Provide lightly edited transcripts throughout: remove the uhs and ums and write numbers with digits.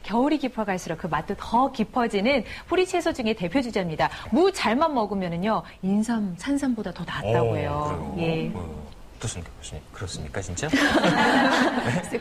겨울이 깊어갈수록 그 맛도 더 깊어지는 보리 채소 중에 대표 주자입니다. 무 잘만 먹으면은요 인삼, 산삼보다 더 낫다고 해요. 예. 어떻습니까, 교수님? 그렇습니까, 진짜?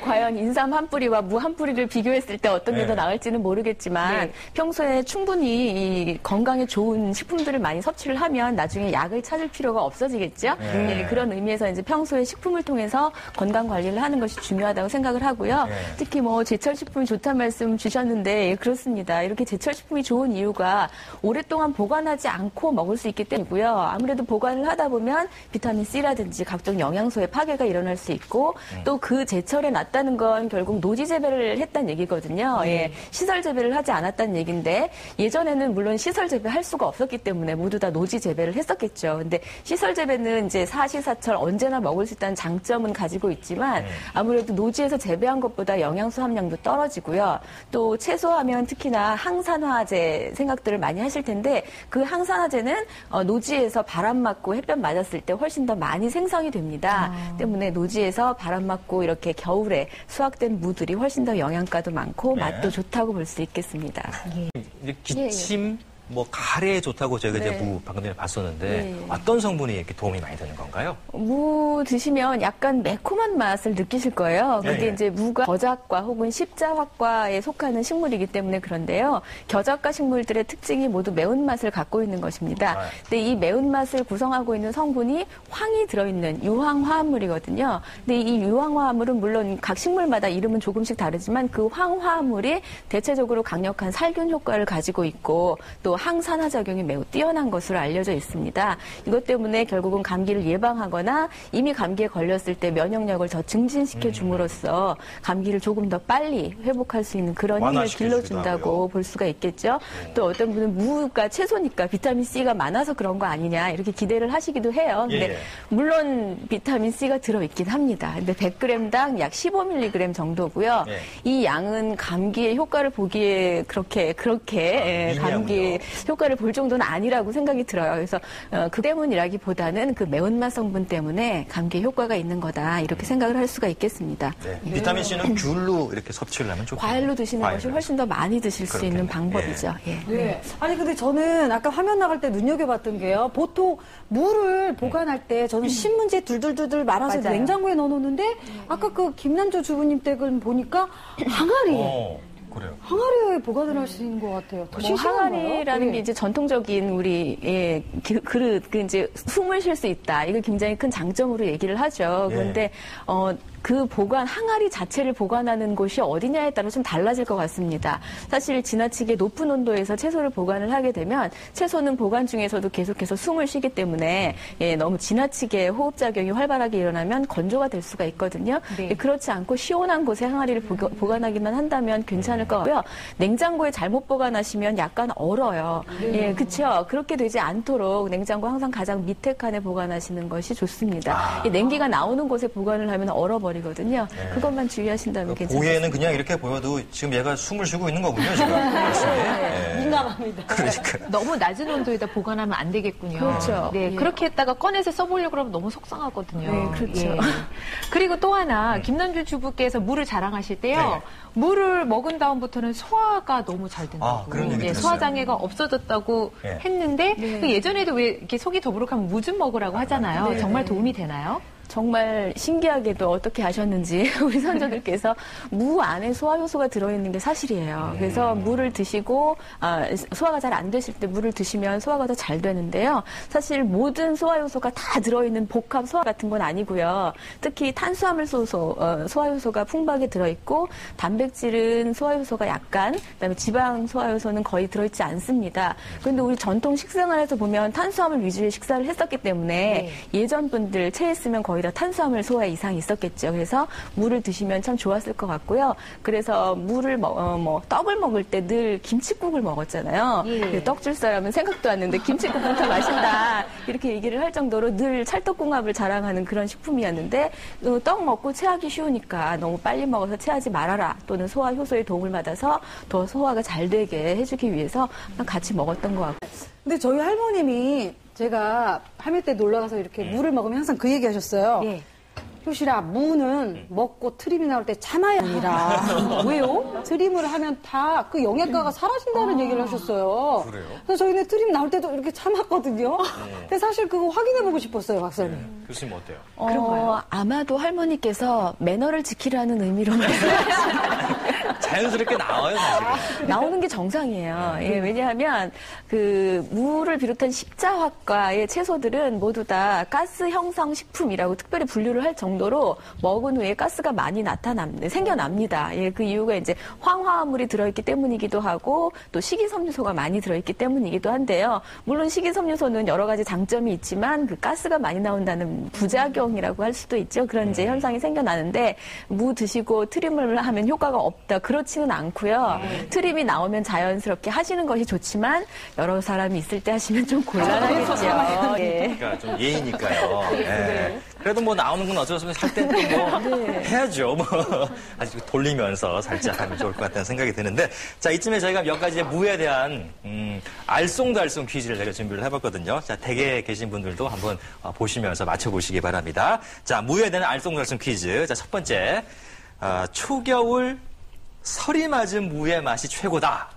과연 인삼 한 뿌리와 무 한 뿌리를 비교했을 때 어떤 게 더 나을지는 모르겠지만 네. 평소에 충분히 이 건강에 좋은 식품들을 많이 섭취를 하면 나중에 약을 찾을 필요가 없어지겠죠. 네, 그런 의미에서 이제 평소에 식품을 통해서 건강 관리를 하는 것이 중요하다고 생각을 하고요. 특히 뭐 제철 식품이 좋다는 말씀 주셨는데 그렇습니다. 이렇게 제철 식품이 좋은 이유가 오랫동안 보관하지 않고 먹을 수 있기 때문이고요. 아무래도 보관을 하다 보면 비타민 C라든지 각종 영양소의 파괴가 일어날 수 있고 또 그 제철에 낫다는 건 결국 노지 재배를 했다는 얘기거든요. 예, 시설 재배를 하지 않았다는 얘기인데 예전에는 물론 시설 재배할 수가 없었기 때문에 모두 다 노지 재배를 했었겠죠. 근데 시설 재배는 이제 사시사철 언제나 먹을 수 있다는 장점은 가지고 있지만 아무래도 노지에서 재배한 것보다 영양소 함량도 떨어지고요. 또 채소하면 특히나 항산화제 생각들을 많이 하실 텐데 그 항산화제는 노지에서 바람 맞고 햇볕 맞았을 때 훨씬 더 많이 생성이 됩니다. 때문에 노지에서 바람 맞고 이렇게 겨울에 수확된 무들이 훨씬 더 영양가도 많고 맛도 좋다고 볼 수 있겠습니다. 이제 기침, 뭐 가래에 좋다고 저희가 이제 무 방금 전에 봤었는데 어떤 성분이 이렇게 도움이 많이 되는 건가요? 무 드시면 약간 매콤한 맛을 느끼실 거예요. 그게 이제 무가 겨작과 혹은 십자화과에 속하는 식물이기 때문에 그런데요. 겨작과 식물들의 특징이 모두 매운맛을 갖고 있는 것입니다. 근데 이 매운맛을 구성하고 있는 성분이 황이 들어있는 유황화합물이거든요. 근데 이 유황화합물은 물론 각 식물마다 이름은 조금씩 다르지만 그 황화합물이 대체적으로 강력한 살균 효과를 가지고 있고 또 항산화 작용이 매우 뛰어난 것으로 알려져 있습니다. 이것 때문에 결국은 감기를 예방하거나 이미 감기에 걸렸을 때 면역력을 더 증진시켜 줌으로써 감기를 조금 더 빨리 회복할 수 있는 그런 힘을 길러준다고 볼 수가 있겠죠. 또 어떤 분은 무가 채소니까 비타민 C가 많아서 그런 거 아니냐 이렇게 기대를 하시기도 해요. 근데 물론 비타민 C가 들어있긴 합니다. 근데 100g당 약 15mg 정도고요. 이 양은 감기의 효과를 보기에 그렇게 감기 효과를 볼 정도는 아니라고 생각이 들어요. 그래서 그 때문이라기보다는 그 매운맛 성분 때문에 감기에 효과가 있는 거다 이렇게 생각을 할 수가 있겠습니다. 비타민 C는 귤로 이렇게 섭취를 하면 좋겠네요. 과일로 드시는 것이 훨씬 더 많이 드실 수 있는 방법이죠. 아니 근데 저는 아까 화면 나갈 때 눈여겨봤던 게요. 보통 물을 보관할 때 저는 신문지에 둘둘둘둘 말아서 냉장고에 넣어놓는데 아까 그 김난조 주부님 댁은 보니까 항아리에 그래요. 항아리에 보관을 하시는 것 같아요. 더 항아리라는 게 이제 전통적인 우리 그릇, 이제 숨을 쉴 수 있다. 이거 굉장히 큰 장점으로 얘기를 하죠. 그런데 그 보관, 항아리 자체를 보관하는 곳이 어디냐에 따라 좀 달라질 것 같습니다. 사실 지나치게 높은 온도에서 채소를 보관을 하게 되면 채소는 보관 중에서도 계속해서 숨을 쉬기 때문에 너무 지나치게 호흡작용이 활발하게 일어나면 건조가 될 수가 있거든요. 그렇지 않고 시원한 곳에 항아리를 보관하기만 한다면 괜찮을 것 같고요. 냉장고에 잘못 보관하시면 약간 얼어요. 그렇죠. 그렇게 되지 않도록 냉장고 항상 가장 밑에 칸에 보관하시는 것이 좋습니다. 냉기가 나오는 곳에 보관을 하면 얼어버리거든요. 그것만 주의하신다면 괜찮습니다. 보기에는 그냥 이렇게 보여도 지금 얘가 숨을 쉬고 있는 거군요, 지금. 민감합니다. 그러니까. 너무 낮은 온도에다 보관하면 안 되겠군요. 그렇죠. 네, 그렇게 했다가 꺼내서 써보려고 그러면 너무 속상하거든요. 네, 그렇죠. 그리고 또 하나, 김난주 주부께서 물을 자랑하실 때요. 물을 먹은 다음부터는 소화가 너무 잘 된다고. 그런 얘기 들었어요. 소화장애가 없어졌다고 했는데 그 예전에도 왜 이렇게 속이 더부룩하면 무 좀 먹으라고 하잖아요. 정말 도움이 되나요? 정말 신기하게도 어떻게 아셨는지 우리 선조들께서 무 안에 소화효소가 들어있는 게 사실이에요. 그래서 물을 드시고 소화가 잘 안 되실 때 물을 드시면 소화가 더 잘 되는데요. 사실 모든 소화효소가 다 들어있는 복합 소화 같은 건 아니고요. 특히 탄수화물소소, 소화효소가 풍부하게 들어있고 단백질은 소화효소가 약간, 그다음에 지방 소화효소는 거의 들어있지 않습니다. 그런데 우리 전통 식생활에서 보면 탄수화물 위주의 식사를 했었기 때문에 예전 분들 체했으면 거의 다 탄수화물 소화 이상이 있었겠죠. 그래서 물을 드시면 참 좋았을 것 같고요. 그래서 물을 떡을 먹을 때 늘 김칫국을 먹었잖아요. 떡 줄 사람은 생각도 안 했는데 김칫국부터 마신다 이렇게 얘기를 할 정도로 늘 찰떡궁합을 자랑하는 그런 식품이었는데 떡 먹고 체하기 쉬우니까 너무 빨리 먹어서 체하지 말아라 또는 소화 효소의 도움을 받아서 더 소화가 잘 되게 해주기 위해서 같이 먹었던 것 같고. 근데 저희 할머님이 제가 할머니 때 놀러 가서 이렇게 물을 먹으면 항상 그 얘기 하셨어요. 효실아, 무는 먹고 트림이 나올 때 참아야 합니다. 왜요? 트림을 하면 다 그 영양가가 사라진다는 얘기를 하셨어요. 그래요? 그래서 저희는 트림 나올 때도 이렇게 참았거든요. 근데 사실 그거 확인해보고 싶었어요, 박사님. 교수님 어때요? 그런가요? 아마도 할머니께서 매너를 지키라는 의미로 자연스럽게 나와요, 사실은. 나오는 게 정상이에요. 예, 왜냐하면 그 무를 비롯한 십자화과의 채소들은 모두 다 가스 형성 식품이라고 특별히 분류를 할 정도로 먹은 후에 가스가 많이 생겨납니다. 예, 그 이유가 이제 황화물이 들어있기 때문이기도 하고 또 식이섬유소가 많이 들어있기 때문이기도 한데요. 물론 식이섬유소는 여러 가지 장점이 있지만 그 가스가 많이 나온다는 부작용이라고 할 수도 있죠. 그런 이제 현상이 생겨나는데 무 드시고 트림을 하면 효과가 없다. 그렇지는 않고요. 트림이 나오면 자연스럽게 하시는 것이 좋지만 여러 사람이 있을 때 하시면 좀 곤란하겠죠. 예. 그러니까 좀 예의니까요. 네. 그래도 뭐 나오는 건 어쩔 수 없이 살 때는 뭐 해야죠. 뭐 아직 돌리면서 살짝 하면 좋을 것 같다는 생각이 드는데 자 이쯤에 저희가 몇 가지 무에 대한 알쏭달쏭 퀴즈를 제가 준비를 해봤거든요. 자 댁에 계신 분들도 한번 보시면서 맞춰보시기 바랍니다. 자 무에 대한 알쏭달쏭 퀴즈. 자 첫 번째 초겨울 설이 맞은 무의 맛이 최고다.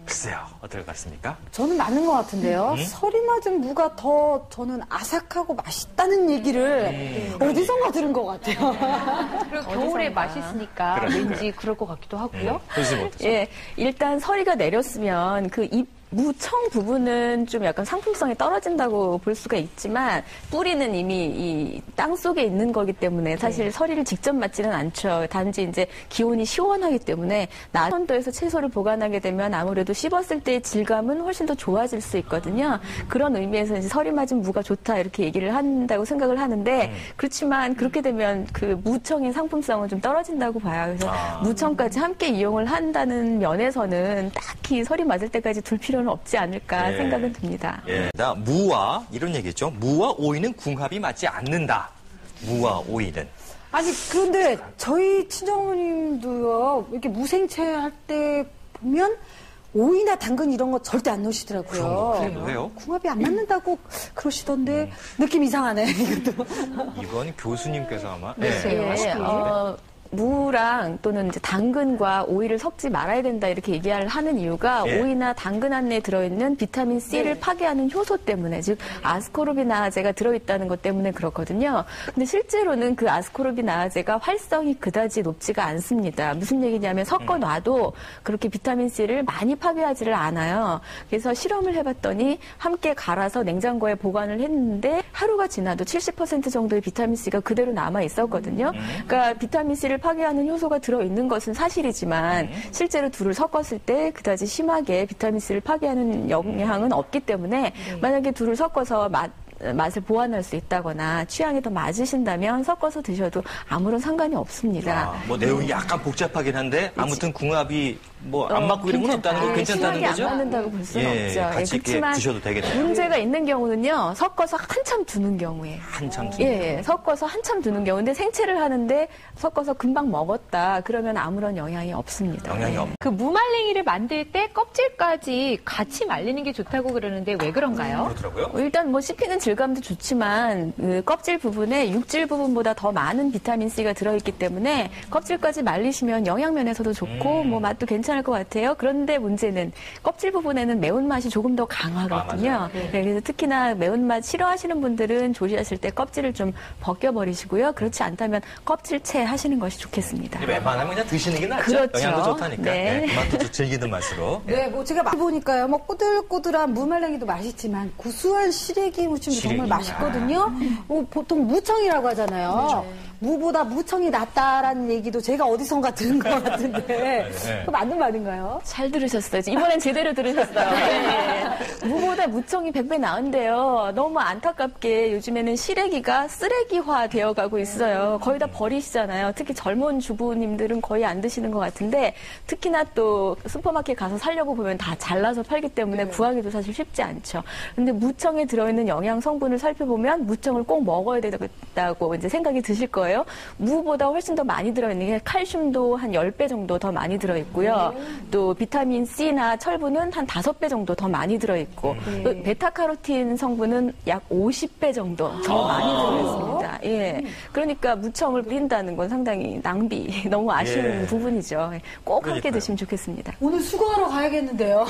글쎄요, 어떨 것 같습니까? 저는 맞는 것 같은데요. 설이 맞은 무가 더 저는 아삭하고 맛있다는 얘기를 어디선가 들은 것 같아요. 그리고 겨울에 맛있으니까 왠지 그럴 것 같기도 하고요. 교수님 어떠세요? 예, 일단 서리가 내렸으면 그 무청 부분은 좀 약간 상품성이 떨어진다고 볼 수가 있지만 뿌리는 이미 이 땅 속에 있는 거기 때문에 사실 서리를 직접 맞지는 않죠. 단지 이제 기온이 시원하기 때문에 낮은 온도에서 채소를 보관하게 되면 아무래도 씹었을 때의 질감은 훨씬 더 좋아질 수 있거든요. 그런 의미에서 이제 서리 맞은 무가 좋다 이렇게 얘기를 한다고 생각을 하는데 그렇지만 그렇게 되면 그 무청의 상품성은 좀 떨어진다고 봐요. 그래서 무청까지 함께 이용을 한다는 면에서는 딱히 서리 맞을 때까지 둘 필요는 없지 않을까 생각은 듭니다. 예, 무와 이런 얘기죠. 무와 오이는 궁합이 맞지 않는다. 무와 오이는. 아니 그런데 저희 친정어머님도요 이렇게 무생채 할 때 보면 오이나 당근 이런 거 절대 안 넣으시더라고요. 왜요? 궁합이 안 맞는다고 그러시던데 느낌 이상하네 이것도. 이건 교수님께서 아마. 무랑 또는 이제 당근과 오이를 섞지 말아야 된다 이렇게 얘기를 하는 이유가 오이나 당근 안에 들어있는 비타민 C를 파괴하는 효소 때문에 즉 아스코르빈아제가 들어있다는 것 때문에 그렇거든요. 근데 실제로는 그 아스코르빈아제가 활성이 그다지 높지가 않습니다. 무슨 얘기냐면 섞어놔도 그렇게 비타민 C를 많이 파괴하지를 않아요. 그래서 실험을 해봤더니 함께 갈아서 냉장고에 보관을 했는데 하루가 지나도 70% 정도의 비타민 C가 그대로 남아 있었거든요. 그러니까 비타민 C를 파괴하는 효소가 들어있는 것은 사실이지만 실제로 둘을 섞었을 때 그다지 심하게 비타민C를 파괴하는 영향은 없기 때문에 만약에 둘을 섞어서 맛을 보완할 수 있다거나 취향이 더 맞으신다면 섞어서 드셔도 아무런 상관이 없습니다. 뭐 내용이 약간 복잡하긴 한데 아무튼 궁합이 뭐 안 맞고 이런 건 없다는 거 괜찮다는 거죠? 안 맞는다고 볼 수는 없죠. 같이 이렇게 드셔도 되겠네요. 문제가 있는 경우는요. 섞어서 한참 두는 경우에. 한참 두는 경우. 섞어서 한참 두는 경우인데 생채를 하는데 섞어서 금방 먹었다. 그러면 아무런 영향이 없습니다. 영향이 없. 그 무말랭이를 만들 때 껍질까지 같이 말리는 게 좋다고 그러는데 왜 그런가요? 그렇더라고요. 일단 뭐 씹히는 질감도 좋지만 그 껍질 부분에 육질 부분보다 더 많은 비타민 C가 들어있기 때문에 껍질까지 말리시면 영양면에서도 좋고 뭐 맛도 괜찮을 것 같아요. 그런데 문제는 껍질 부분에는 매운맛이 조금 더 강하거든요. 그래서 특히나 매운맛 싫어하시는 분들은 조리하실 때 껍질을 좀 벗겨버리시고요. 그렇지 않다면 껍질채 하시는 것이 좋겠습니다. 웬만하면 그냥 드시는 게 낫죠. 그렇죠. 영양도 좋다니까. 네. 그만큼 즐기는 맛으로. 네, 뭐 제가 맛보니까요. 뭐 꼬들꼬들한 무말랭이도 맛있지만 구수한 시래기 무침도 정말 맛있거든요. 뭐 보통 무청이라고 하잖아요. 무보다 무청이 낫다라는 얘기도 제가 어디선가 들은 것 같은데 그 맞는 말인가요? 잘 들으셨어요. 이번엔 제대로 들으셨어요. 무보다 무청이 100배 나은데요. 너무 안타깝게 요즘에는 시래기가 쓰레기화 되어가고 있어요. 거의 다 버리시잖아요. 특히 젊은 주부님들은 거의 안 드시는 것 같은데 특히나 또 슈퍼마켓 가서 사려고 보면 다 잘라서 팔기 때문에 구하기도 사실 쉽지 않죠. 근데 무청에 들어있는 영양 성분을 살펴보면 무청을 꼭 먹어야 되겠다고 이제 생각이 드실 거예요. 무보다 훨씬 더 많이 들어있는 게 칼슘도 한 10배 정도 더 많이 들어있고요. 또 비타민 C나 철분은 한 5배 정도 더 많이 들어있고 있고 또 베타카로틴 성분은 약 50배 정도 더 많이 들어있습니다. 예. 그러니까 무청을 버린다는 건 상당히 낭비, 너무 아쉬운 부분이죠. 꼭 함께 그러니까요. 드시면 좋겠습니다. 오늘 수거하러 가야겠는데요.